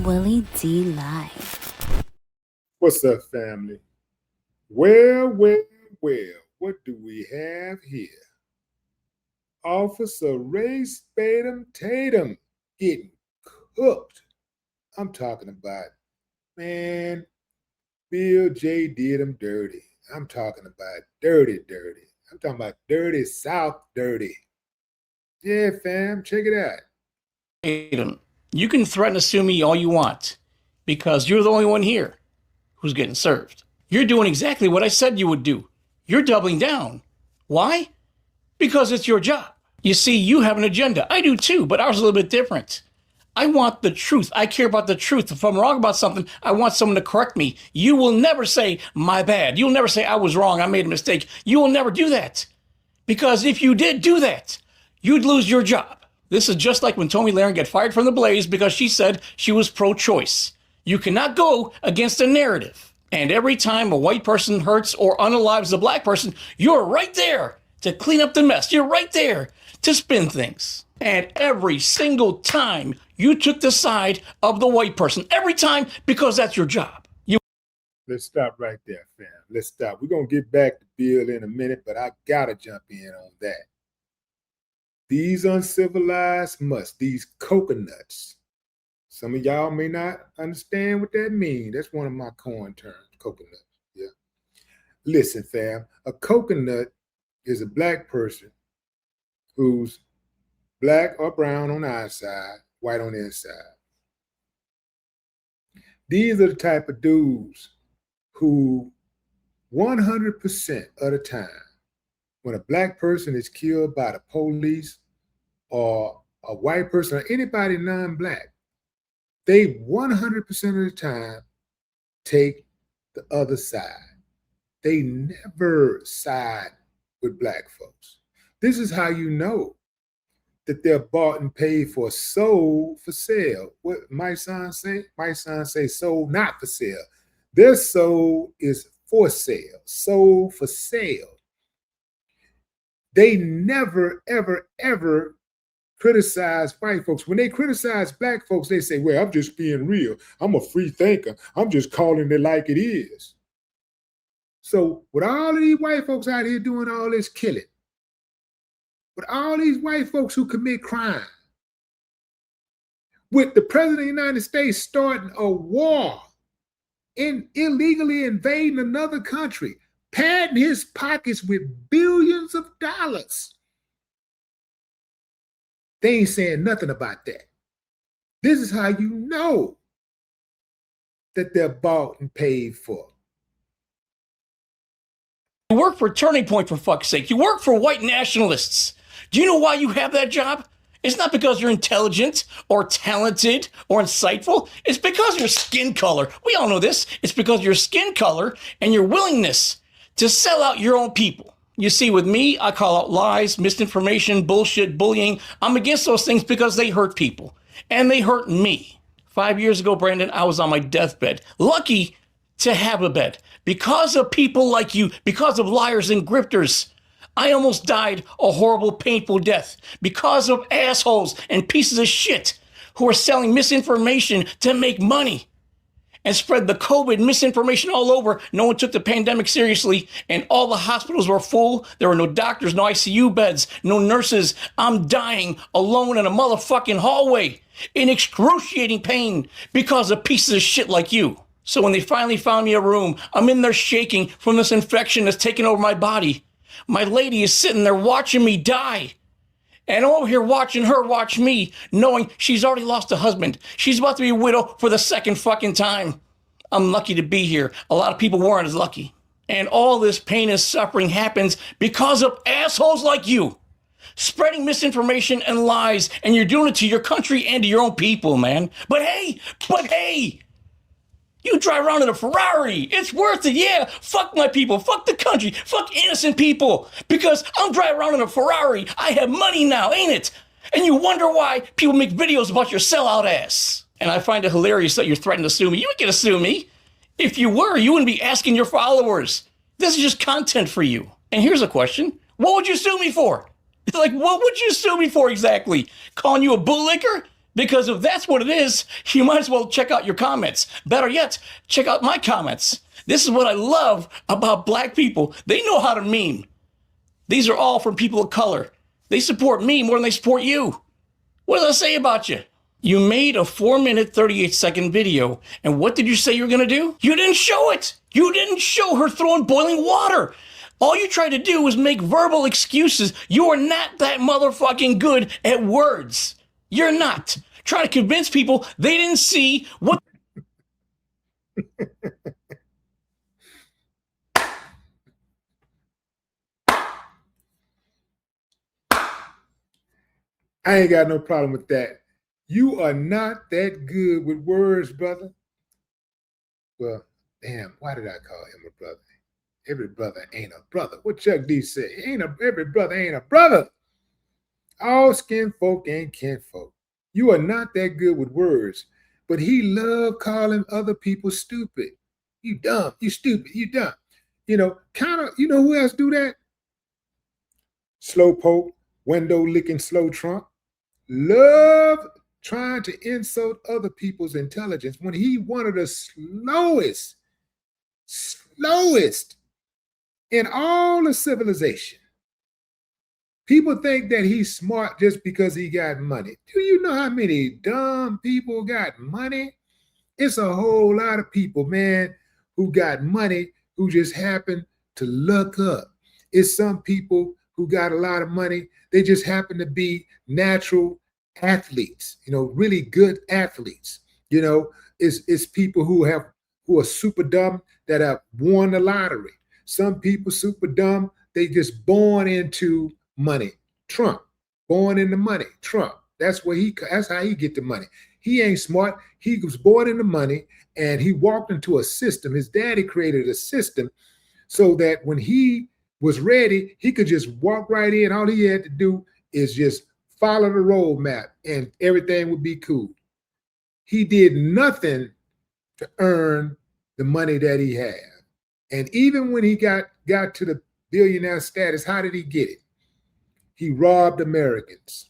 Willie D Live. What's up, family? Well, what do we have here? Officer Tatum getting cooked. I'm talking about, man, Bill J did him dirty. I'm talking about dirty. I'm talking about dirty South dirty. Yeah, fam, check it out. Tatum, you can threaten to sue me all you want because you're the only one here who's getting served. You're doing exactly what I said you would do. You're doubling down. Why? Because it's your job. You see, you have an agenda. I do too, but ours is a little bit different. I want the truth. I care about the truth. If I'm wrong about something, I want someone to correct me. You will never say, my bad. You'll never say, I was wrong. I made a mistake. You will never do that. Because if you did do that, you'd lose your job. This is just like when Tomi Lahren got fired from the Blaze because she said she was pro-choice. You cannot go against a narrative. And every time a white person hurts or unalives a black person, you're right there to clean up the mess. You're right there to spin things. And every single time you took the side of the white person, every time, because that's your job. Let's stop right there, fam. Let's stop. We're going to get back to Bill in a minute, but I got to jump in on that. These uncivilized mutts, these coconuts. Some of y'all may not understand what that means. That's one of my coin terms, coconut. Yeah. Listen, fam, a coconut is a black person who's black or brown on the outside, white on the inside. These are the type of dudes who 100% of the time, when a black person is killed by the police or a white person or anybody non-black, they 100% of the time take the other side. They never side with black folks. This is how you know that they're bought and paid for, sold for sale. What my son say? My son say sold not for sale. Their soul is for sale, sold for sale. They never, ever criticize white folks. When they criticize black folks, they say, well, I'm just being real. I'm a free thinker. I'm just calling it like it is. So with all of these white folks out here doing all this killing, with all these white folks who commit crime, with the president of the United States starting a war and illegally invading another country, padding his pockets with billions of dollars, they ain't saying nothing about that. This is how you know that they're bought and paid for. You work for Turning Point, for fuck's sake. You work for white nationalists. Do you know why you have that job? It's not because you're intelligent or talented or insightful. It's because of your skin color. We all know this. It's because of your skin color and your willingness to sell out your own people. You see, with me, I call out lies, misinformation, bullshit, bullying. I'm against those things because they hurt people. And they hurt me. 5 years ago, Brandon, I was on my deathbed. Lucky to have a bed. Because of people like you, because of liars and grifters, I almost died a horrible, painful death. Because of assholes and pieces of shit who are selling misinformation to make money and spread the COVID misinformation all over. No one took the pandemic seriously, and all the hospitals were full. There were no doctors, no ICU beds, no nurses. I'm dying alone in a motherfucking hallway in excruciating pain because of pieces of shit like you. So when they finally found me a room, I'm in there shaking from this infection that's taken over my body. My lady is sitting there watching me die. And I'm over here watching her watch me, knowing she's already lost a husband. She's about to be a widow for the second fucking time. I'm lucky to be here. A lot of people weren't as lucky. And all this pain and suffering happens because of assholes like you, spreading misinformation and lies, and you're doing it to your country and to your own people, man. But hey, you drive around in a Ferrari. It's worth it. Yeah, fuck my people. Fuck the country. Fuck innocent people. Because I'm driving around in a Ferrari. I have money now, ain't it? And you wonder why people make videos about your sellout ass. And I find it hilarious that you're threatening to sue me. You ain't gonna sue me. If you were, you wouldn't be asking your followers. This is just content for you. And here's a question. What would you sue me for? Like, what would you sue me for exactly? Calling you a bootlicker? Because if that's what it is, you might as well check out your comments. Better yet, check out my comments. This is what I love about black people. They know how to meme. These are all from people of color. They support me more than they support you. What does that say about you? You made a 4-minute, 38-second video, and what did you say you were going to do? You didn't show it. You didn't show her throwing boiling water. All you tried to do was make verbal excuses. You are not that motherfucking good at words. You're not. Trying to convince people they didn't see what... I ain't got no problem with that. You are not that good with words, brother. Well, damn, why did I call him a brother? Every brother ain't a brother. What Chuck D say? Every brother ain't a brother. All skin folk ain't kin folk. You are not that good with words, but he loved calling other people stupid. You dumb, you stupid, you dumb. You know who else do that? Slowpoke, window licking slow trunk. Love trying to insult other people's intelligence when he one of the slowest in all of civilization. People think that he's smart just because he got money. Do you know how many dumb people got money? It's a whole lot of people, man, who got money who just happen to look up. It's some people who got a lot of money. They just happen to be natural athletes, really good athletes. It's people who are super dumb that have won the lottery. Some people super dumb, they just born into money. Trump, born into money. Trump, that's how he get the money. He ain't smart. He was born into money and he walked into a system. His daddy created a system so that when he was ready, he could just walk right in. All he had to do is just follow the roadmap and everything would be cool. He did nothing to earn the money that he had. And even when he got to the billionaire status, how did he get it? He robbed Americans.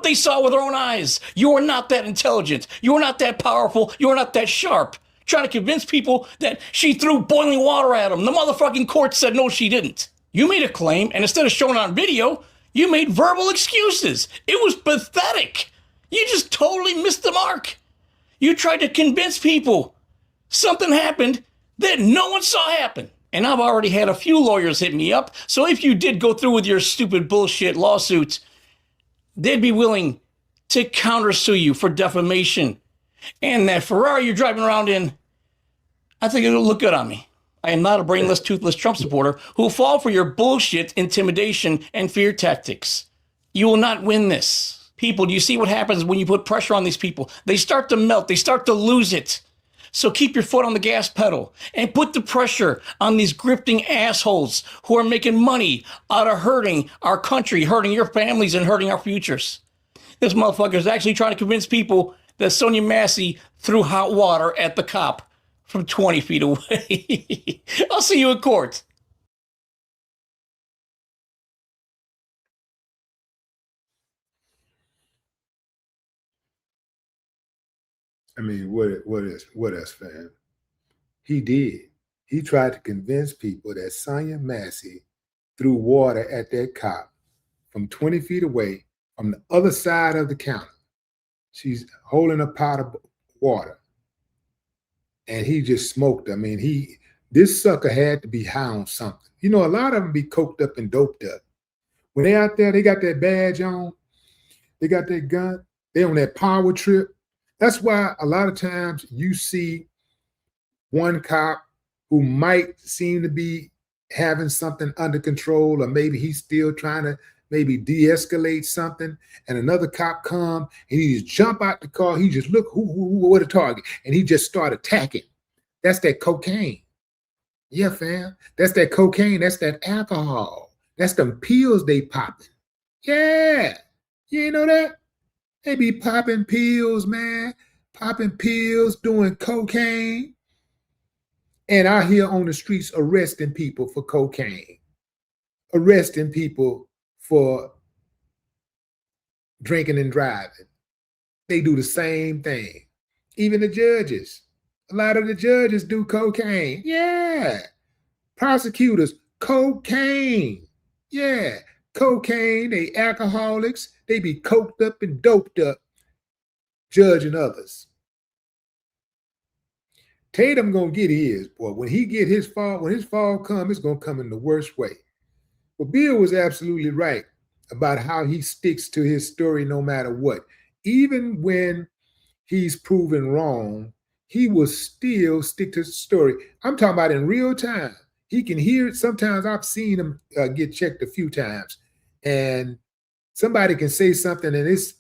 They saw with their own eyes. You are not that intelligent. You are not that powerful. You are not that sharp. Trying to convince people that she threw boiling water at them. The motherfucking court said no, she didn't. You made a claim, and instead of showing it on video, you made verbal excuses. It was pathetic. You just totally missed the mark. You tried to convince people something happened that no one saw happen. And I've already had a few lawyers hit me up. So if you did go through with your stupid bullshit lawsuits, they'd be willing to countersue you for defamation. And that Ferrari you're driving around in, I think it'll look good on me. I am not a brainless, toothless Trump supporter who will fall for your bullshit, intimidation, and fear tactics. You will not win this. People, do you see what happens when you put pressure on these people? They start to melt. They start to lose it. So keep your foot on the gas pedal and put the pressure on these grifting assholes who are making money out of hurting our country, hurting your families, and hurting our futures. This motherfucker is actually trying to convince people that Sonya Massey threw hot water at the cop from 20 feet away. I'll see you in court. I mean, what else, fam? He did. He tried to convince people that Sonya Massey threw water at that cop from 20 feet away from the other side of the counter. She's holding a pot of water. And he just smoked. I mean, this sucker had to be high on something. A lot of them be coked up and doped up. When they out there, they got that badge on. They got that gun. They on that power trip. That's why a lot of times you see one cop who might seem to be having something under control, or maybe he's still trying to maybe de-escalate something, and another cop come and he just jump out the car. He just look what a target, and he just start attacking. That's that cocaine. Yeah, fam. That's that cocaine. That's that alcohol. That's them pills they popping. Yeah. You ain't know that? They be popping pills, man. Popping pills, doing cocaine. And out here on the streets arresting people for cocaine. Arresting people for drinking and driving. they do the same thing. Even the judges. A lot of the judges do cocaine. Yeah. Prosecutors, cocaine. Yeah. Cocaine, they alcoholics. They be coked up and doped up judging others. Tatum gonna get his, boy. When he get his fall, when his fall come, it's gonna come in the worst way. But Bill was absolutely right about how he sticks to his story no matter what. Even when he's proven wrong, he will still stick to the story. I'm talking about in real time. He can hear it. Sometimes I've seen him get checked a few times, and somebody can say something and it's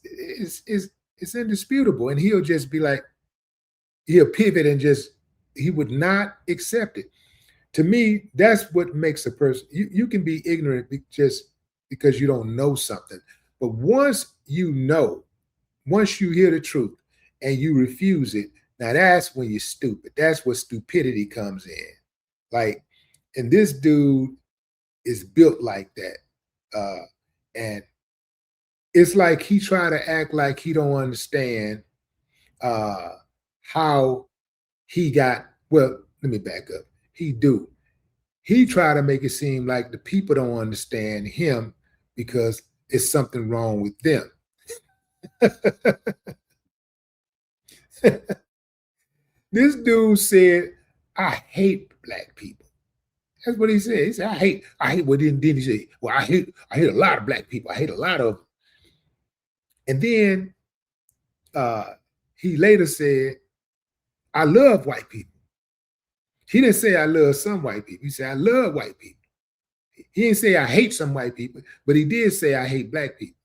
indisputable, and he'll just be like, he'll pivot and he would not accept it. To me, that's what makes a person. You can be ignorant just because you don't know something, but once you know, once you hear the truth and you refuse it, now that's when you're stupid. That's where stupidity comes in. Like, and this dude is built like that. And it's like he try to act like he don't understand how he got, well, let me back up. He do. He try to make it seem like the people don't understand him because it's something wrong with them. This dude said, I hate black people. That's what he said. He said, I hate, well, didn't he say, well, I hate a lot of black people. I hate a lot of them. And then he later said, I love white people. He didn't say I love some white people. He said, I love white people. He didn't say I hate some white people, but he did say I hate black people.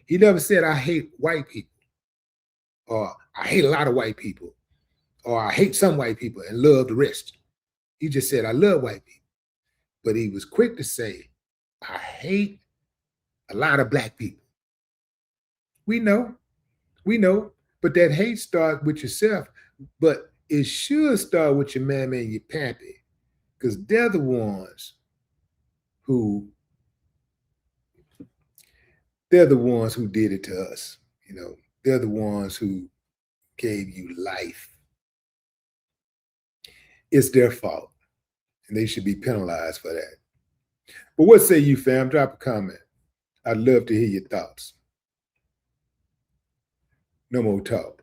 He never said I hate white people, or I hate a lot of white people, or I hate some white people and love the rest. He just said, I love white people. But he was quick to say, I hate a lot of black people. We know, but that hate starts with yourself, but it should start with your mammy and your pappy, because they're the ones who did it to us. You know, they're the ones who gave you life. It's their fault, and they should be penalized for that. But what say you, fam? Drop a comment. I'd love to hear your thoughts. No more talk.